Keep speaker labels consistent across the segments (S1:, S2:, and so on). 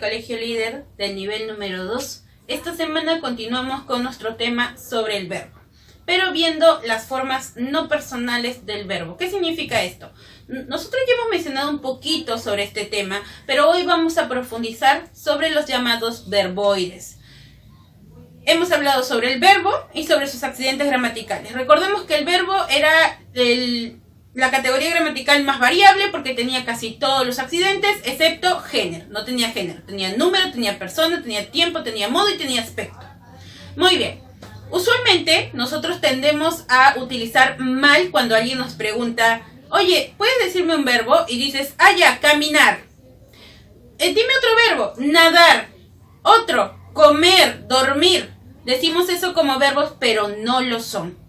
S1: Colegio Líder del nivel número 2. Esta semana continuamos con nuestro tema sobre el verbo, pero viendo las formas no personales del verbo. ¿Qué significa esto? Nosotros ya hemos mencionado un poquito sobre este tema, pero hoy vamos a profundizar sobre los llamados verboides. Hemos hablado sobre el verbo y sobre sus accidentes gramaticales. Recordemos que el verbo era la categoría gramatical más variable porque tenía casi todos los accidentes, excepto género. No tenía género, tenía número, tenía persona, tenía tiempo, tenía modo y tenía aspecto. Muy bien. Usualmente nosotros tendemos a utilizar mal cuando alguien nos pregunta: oye, ¿puedes decirme un verbo? Y dices: ya, caminar. Dime otro verbo: nadar. Otro: comer, dormir. Decimos eso como verbos, pero no lo son.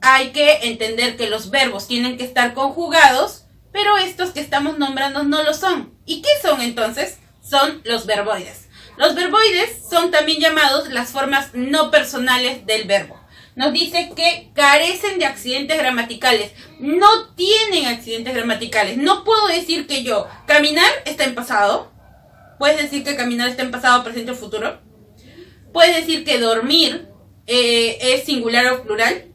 S1: Hay que entender que los verbos tienen que estar conjugados, pero estos que estamos nombrando no lo son. ¿Y qué son entonces? Son los verboides. Los verboides son también llamados las formas no personales del verbo. Nos dice que carecen de accidentes gramaticales. No tienen accidentes gramaticales. No puedo decir que yo, caminar está en pasado. ¿Puedes decir que caminar está en pasado, presente o futuro? Puedes decir que dormir es singular o plural.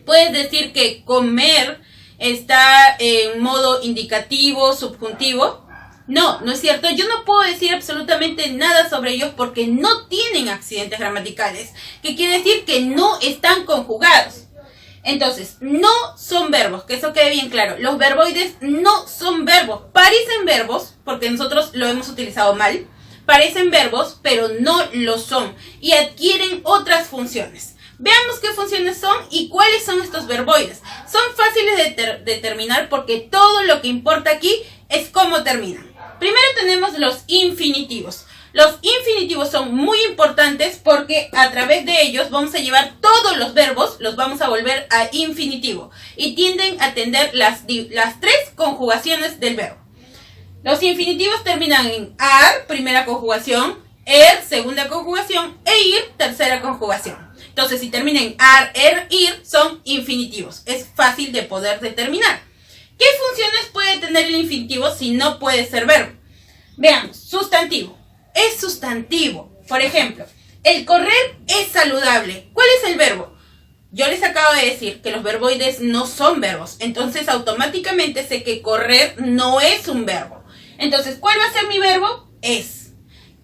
S1: Puedes decir que comer está en modo indicativo, subjuntivo. No, no es cierto. Yo no puedo decir absolutamente nada sobre ellos porque no tienen accidentes gramaticales, que quiere decir que no están conjugados. Entonces, no son verbos, que eso quede bien claro. Los verboides no son verbos. Parecen verbos, porque nosotros lo hemos utilizado mal. Parecen verbos, pero no lo son. Y adquieren otras funciones. Veamos qué funciones son y cuáles son estos verboides. Son fáciles de determinar porque todo lo que importa aquí es cómo terminan. Primero tenemos los infinitivos. Los infinitivos son muy importantes porque a través de ellos vamos a llevar todos los verbos, los vamos a volver a infinitivo. Y tienden a atender las tres conjugaciones del verbo. Los infinitivos terminan en ar, primera conjugación, segunda conjugación, e ir, tercera conjugación. Entonces, si terminan en ar, ir, son infinitivos. Es fácil de poder determinar. ¿Qué funciones puede tener el infinitivo si no puede ser verbo? Veamos, sustantivo. Es sustantivo. Por ejemplo, el correr es saludable. ¿Cuál es el verbo? Yo les acabo de decir que los verboides no son verbos. Entonces, automáticamente sé que correr no es un verbo. Entonces, ¿cuál va a ser mi verbo? Es.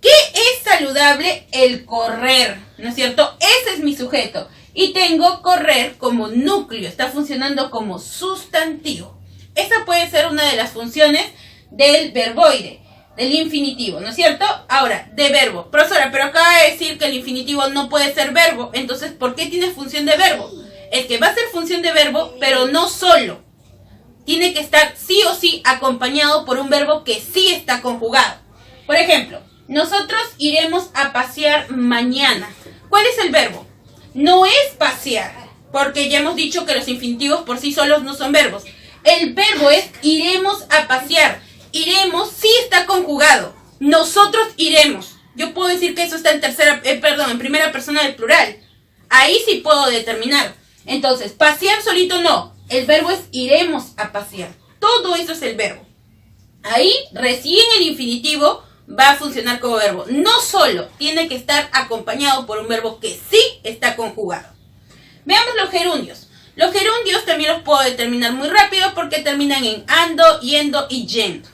S1: ¿Qué es saludable? El correr, ¿no es cierto? Ese es mi sujeto. Y tengo correr como núcleo. Está funcionando como sustantivo. Esa puede ser una de las funciones del verboide, del infinitivo, ¿no es cierto? Ahora, de verbo. Profesora, pero acaba de decir que el infinitivo no puede ser verbo. Entonces, ¿por qué tiene función de verbo? Es que va a ser función de verbo, pero no solo. Tiene que estar sí o sí acompañado por un verbo que sí está conjugado. Por ejemplo, nosotros iremos a pasear mañana. ¿Cuál es el verbo? No es pasear, porque ya hemos dicho que los infinitivos por sí solos no son verbos. El verbo es iremos a pasear. Iremos sí está conjugado. Nosotros iremos. Yo puedo decir que eso está en primera persona del plural. Ahí sí puedo determinar. Entonces, pasear solito no. El verbo es iremos a pasear. Todo eso es el verbo. Ahí, recién el infinitivo va a funcionar como verbo. No solo, tiene que estar acompañado por un verbo que sí está conjugado. Veamos los gerundios. Los gerundios también los puedo determinar muy rápido porque terminan en ando, yendo y yendo.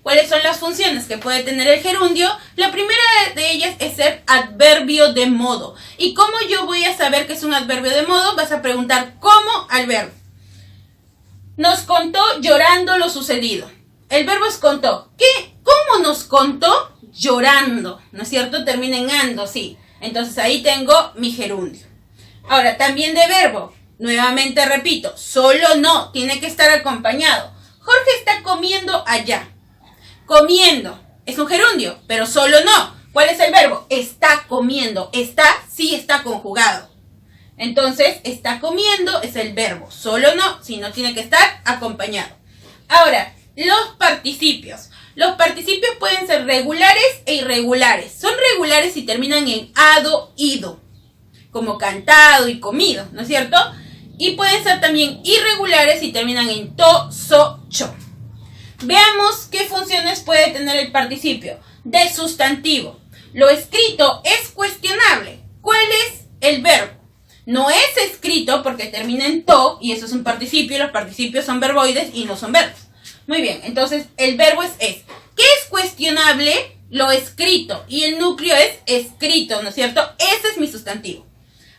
S1: ¿Cuáles son las funciones que puede tener el gerundio? La primera de ellas es ser adverbio de modo. ¿Y cómo yo voy a saber que es un adverbio de modo? Vas a preguntar ¿cómo? Al verbo. Nos contó llorando lo sucedido. El verbo es contó. ¿Qué? ¿Cómo nos contó? Llorando. ¿No es cierto? Termina en ando, sí. Entonces ahí tengo mi gerundio. Ahora, también de verbo. Nuevamente repito, solo no. Tiene que estar acompañado. Jorge está comiendo allá. Comiendo. Es un gerundio, pero solo no. ¿Cuál es el verbo? Está comiendo. Está, sí está conjugado. Entonces, está comiendo es el verbo. Solo no, sino tiene que estar acompañado. Ahora, los participios. Los participios pueden ser regulares e irregulares. Son regulares si terminan en ado, ido. Como cantado y comido, ¿no es cierto? Y pueden ser también irregulares si terminan en to, so, cho. Veamos qué funciones puede tener el participio. de sustantivo. Lo escrito es cuestionable. ¿Cuál es el verbo? No es escrito porque termina en to y eso es un participio y los participios son verboides y no son verbos. Muy bien, entonces el verbo es. ¿Qué es cuestionable? Lo escrito y el núcleo es escrito, ¿no es cierto? Ese es mi sustantivo.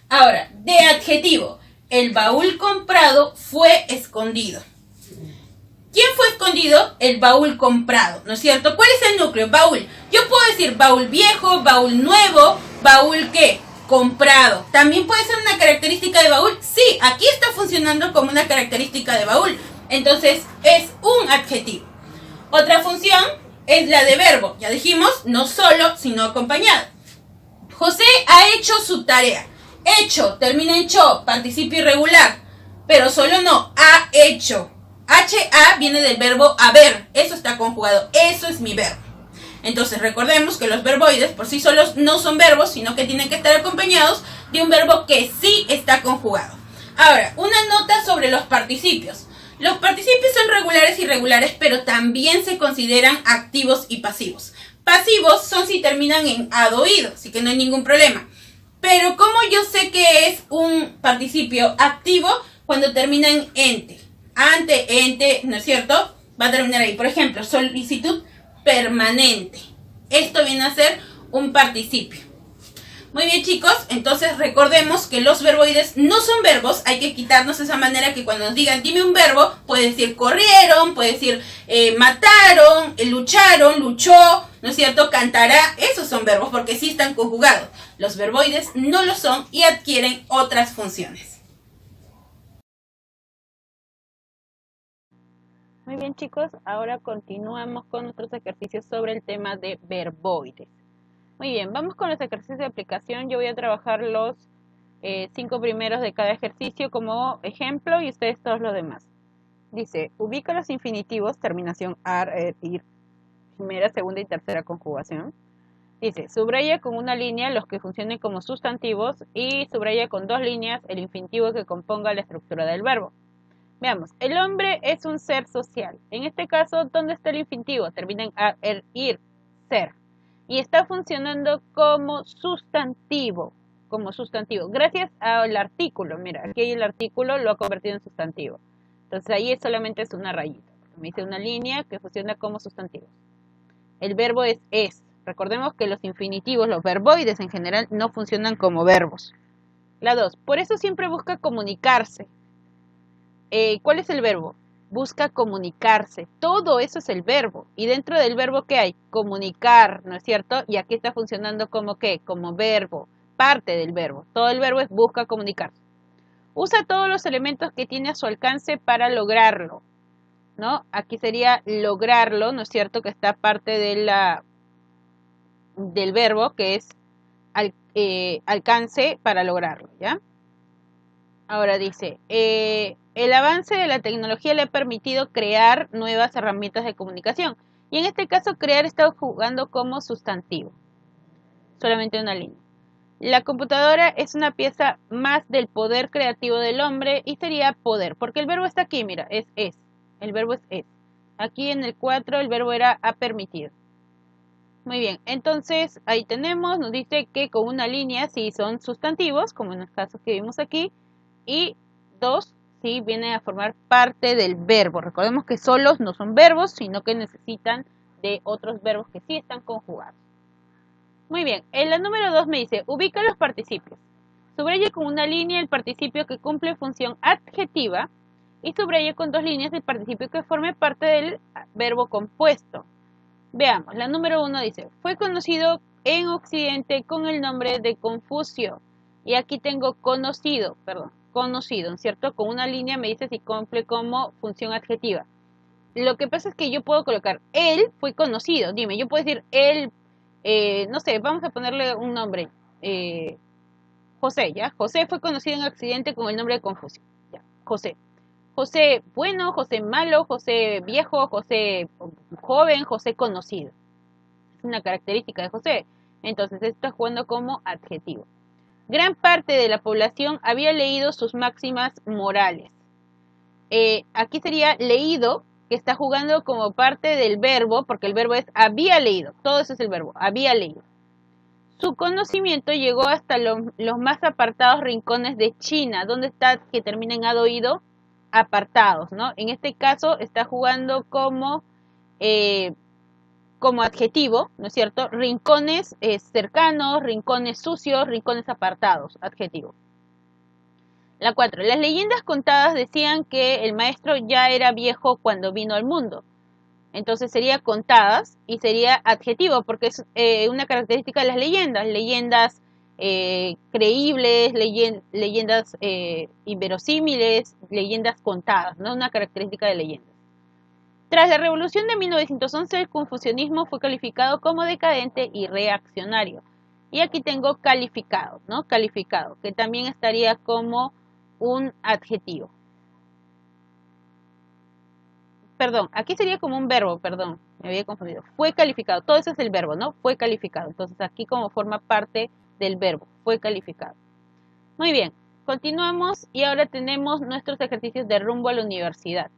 S1: Ahora, de adjetivo, el baúl comprado fue escondido. ¿Quién fue escondido? El baúl comprado, ¿no es cierto? ¿Cuál es el núcleo? Baúl. Yo puedo decir baúl viejo, baúl nuevo, baúl ¿qué? Comprado. ¿También puede ser una característica de baúl? Sí, aquí está funcionando como una característica de baúl. Entonces, es un adjetivo. Otra función es la de verbo. Ya dijimos, no solo, sino acompañado. José ha hecho su tarea. Hecho, termina en cho, participio irregular. Pero solo no, ha hecho. HA viene del verbo haber. Eso está conjugado. Eso es mi verbo. Entonces recordemos que los verboides por sí solos no son verbos, sino que tienen que estar acompañados de un verbo que sí está conjugado. Ahora, una nota sobre los participios. Los participios son regulares y irregulares, pero también se consideran activos y pasivos. Pasivos son si terminan en ado, ido, así que no hay ningún problema. Pero ¿cómo yo sé que es un participio activo? Cuando termina en ente. Ante, ente, ¿no es cierto? Va a terminar ahí. Por ejemplo, solicitud permanente. Esto viene a ser un participio. Muy bien, chicos, entonces recordemos que los verboides no son verbos. Hay que quitarnos esa manera que cuando nos digan dime un verbo, puede decir corrieron, puede decir mataron, lucharon, luchó, ¿no es cierto? Cantará. Esos son verbos porque sí están conjugados. Los verboides no lo son y adquieren otras funciones.
S2: Muy bien, chicos, ahora continuamos con nuestros ejercicios sobre el tema de verboides. Muy bien, vamos con los ejercicios de aplicación. Yo voy a trabajar los 5 primeros de cada ejercicio como ejemplo y ustedes todos los demás. Dice, ubica los infinitivos, terminación ar, er, ir, primera, segunda y tercera conjugación. Dice, subraya con una línea los que funcionen como sustantivos y subraya con 2 líneas el infinitivo que componga la estructura del verbo. Veamos, el hombre es un ser social. En este caso, ¿dónde está el infinitivo? Termina en ar, er, ir, ser. Y está funcionando como sustantivo. Gracias al artículo. Mira, aquí el artículo lo ha convertido en sustantivo. Entonces ahí solamente es una rayita. Me dice una línea que funciona como sustantivo. El verbo es. Recordemos que los infinitivos, los verboides en general, no funcionan como verbos. La 2. Por eso siempre busca comunicarse. ¿Cuál es el verbo? Busca comunicarse. Todo eso es el verbo. Y dentro del verbo, ¿qué hay? Comunicar, ¿no es cierto? Y aquí está funcionando como ¿qué? Como verbo. Parte del verbo. Todo el verbo es busca comunicarse. Usa todos los elementos que tiene a su alcance para lograrlo, ¿no? Aquí sería lograrlo, ¿no es cierto? Que está parte de del verbo, que es alcance para lograrlo, ¿ya? Ahora dice, el avance de la tecnología le ha permitido crear nuevas herramientas de comunicación. Y en este caso, crear está jugando como sustantivo. Solamente una línea. La computadora es una pieza más del poder creativo del hombre y sería poder. Porque el verbo está aquí, mira, es. El verbo es. Aquí en el 4 el verbo era ha permitido. Muy bien, entonces ahí tenemos, nos dice que con una línea sí son sustantivos, como en los casos que vimos aquí. Y 2, sí, vienen a formar parte del verbo. Recordemos que solos no son verbos, sino que necesitan de otros verbos que sí están conjugados. Muy bien, en la número 2 me dice, ubica los participios. Subraya con una línea el participio que cumple función adjetiva y subraya con 2 líneas el participio que forme parte del verbo compuesto. Veamos, la número 1 dice, fue conocido en Occidente con el nombre de Confucio. Y aquí tengo conocido, ¿cierto? Con una línea me dice si cumple como función adjetiva. Lo que pasa es que yo puedo colocar, él fue conocido. Dime, yo puedo decir, él, no sé, vamos a ponerle un nombre. José, ¿ya? José fue conocido en Occidente con el nombre de Confucio. Ya, José. José bueno, José malo, José viejo, José joven, José conocido. Es una característica de José. Entonces, esto está jugando como adjetivo. Gran parte de la población había leído sus máximas morales. Aquí sería leído, que está jugando como parte del verbo, porque el verbo es había leído, todo eso es el verbo, había leído. Su conocimiento llegó hasta los más apartados rincones de China. ¿Dónde está que termina en had oído? Apartados, ¿no? En este caso está jugando como adjetivo, ¿no es cierto? Rincones cercanos, rincones sucios, rincones apartados, adjetivo. La 4. Las leyendas contadas decían que el maestro ya era viejo cuando vino al mundo. Entonces sería contadas y sería adjetivo, porque es una característica de las leyendas. Leyendas creíbles, leyendas inverosímiles, leyendas contadas, no una característica de leyendas. Tras la revolución de 1911, el confucianismo fue calificado como decadente y reaccionario. Y aquí tengo calificado, ¿no? Calificado, que también estaría como un adjetivo. Perdón, aquí sería como un verbo, perdón, me había confundido. Fue calificado, todo eso es el verbo, ¿no? Fue calificado. Entonces aquí como forma parte del verbo, fue calificado. Muy bien, continuamos y ahora tenemos nuestros ejercicios de rumbo a la universidad.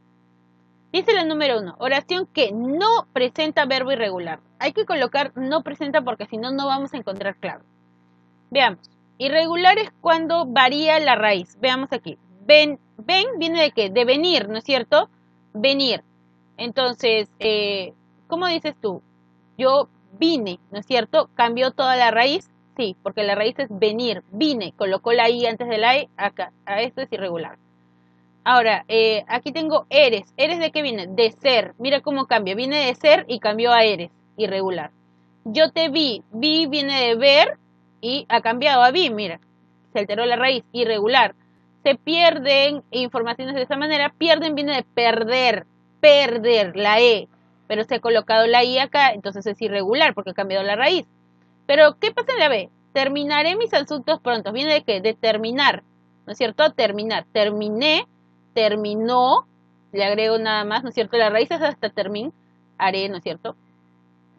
S2: Dice la número 1, oración que no presenta verbo irregular. Hay que colocar no presenta porque si no, no vamos a encontrar clave. Veamos. Irregular es cuando varía la raíz. Veamos aquí. Ven viene de qué? De venir, ¿no es cierto? Venir. Entonces, ¿cómo dices tú? Yo vine, ¿no es cierto? ¿Cambió toda la raíz? Sí, porque la raíz es venir. Vine, colocó la I antes de la E, acá. A esto es irregular. Ahora, aquí tengo eres. ¿Eres de qué viene? De ser. Mira cómo cambia. Viene de ser y cambió a eres. Irregular. Yo te vi. Vi viene de ver y ha cambiado a vi. Mira, se alteró la raíz. Irregular. Se pierden informaciones de esa manera. Pierden viene de perder. Perder, la E. Pero se ha colocado la I acá, entonces es irregular porque ha cambiado la raíz. Pero, ¿qué pasa en la B? Terminaré mis asuntos pronto. ¿Viene de qué? De terminar. ¿No es cierto? Terminar. Terminé. Terminó, le agrego nada más, ¿no es cierto? La raíz es hasta haré, ¿no es cierto?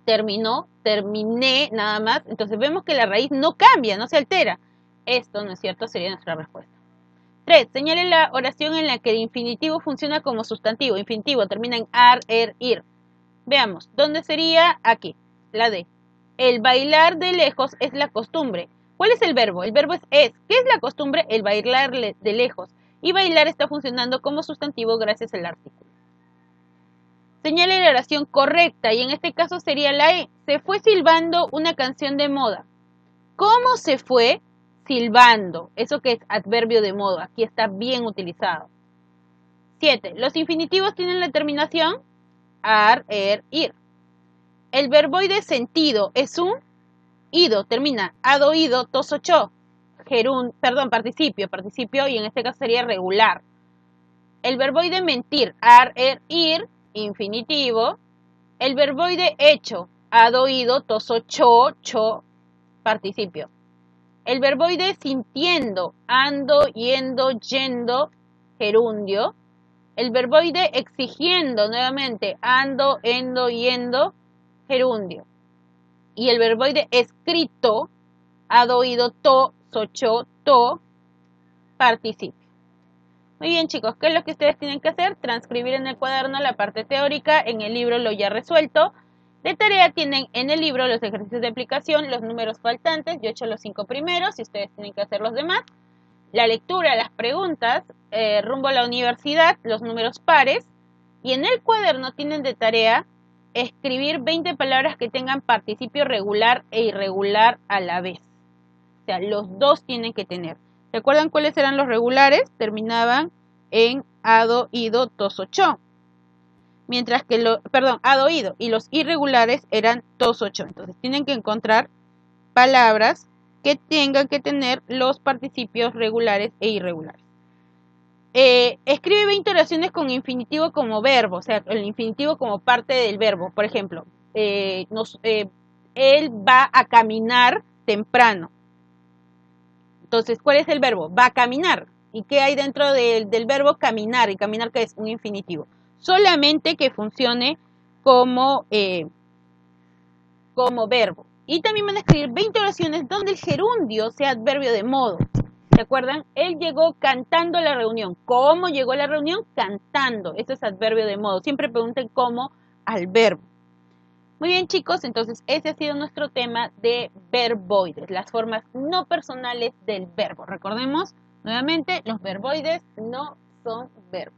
S2: Terminó, terminé, nada más. Entonces vemos que la raíz no cambia, no se altera. Esto, ¿no es cierto? Sería nuestra respuesta. 3. Señale la oración en la que el infinitivo funciona como sustantivo. Infinitivo termina en ar, ir. Veamos, ¿dónde sería? Aquí, la D. El bailar de lejos es la costumbre. ¿Cuál es el verbo? El verbo es. ¿Qué es la costumbre? El bailar de lejos. Y bailar está funcionando como sustantivo gracias al artículo. Señale la oración correcta y en este caso sería la E. Se fue silbando una canción de moda. ¿Cómo se fue? Silbando. Eso que es adverbio de modo. Aquí está bien utilizado. 7. Los infinitivos tienen la terminación ar, ir. El verboide sentido es un ido. Termina had oído, tos ocho. Participio, y en este caso sería regular. El verboide mentir, ar, ir, infinitivo. El verboide hecho, had oído, toso, cho, participio. El verboide sintiendo, ando, yendo, gerundio. El verboide exigiendo, nuevamente, ando, yendo, gerundio. Y el verboide escrito, had oído, to, participio. Muy bien, chicos, ¿qué es lo que ustedes tienen que hacer? Transcribir en el cuaderno la parte teórica, en el libro lo ya resuelto. De tarea tienen en el libro los ejercicios de aplicación, los números faltantes, yo he hecho los 5 primeros y ustedes tienen que hacer los demás. La lectura, las preguntas, rumbo a la universidad, los números pares. Y en el cuaderno tienen de tarea escribir 20 palabras que tengan participio regular e irregular a la vez. O sea, los dos tienen que tener. ¿Recuerdan cuáles eran los regulares? Terminaban en hado, ido, toso, cho. Mientras que hado, ido. Y los irregulares eran toso, cho. Entonces tienen que encontrar palabras que tengan que tener los participios regulares e irregulares. Escribe 20 oraciones con infinitivo como verbo. O sea, el infinitivo como parte del verbo. Por ejemplo, él va a caminar temprano. Entonces, ¿cuál es el verbo? Va a caminar. ¿Y qué hay dentro del verbo caminar? ¿Y caminar qué es? Un infinitivo. Solamente que funcione como verbo. Y también van a escribir 20 oraciones donde el gerundio sea adverbio de modo. ¿Se acuerdan? Él llegó cantando a la reunión. ¿Cómo llegó a la reunión? Cantando. Eso es adverbio de modo. Siempre pregunten cómo al verbo. Muy bien, chicos, entonces ese ha sido nuestro tema de verboides, las formas no personales del verbo. Recordemos nuevamente, los verboides no son verbos.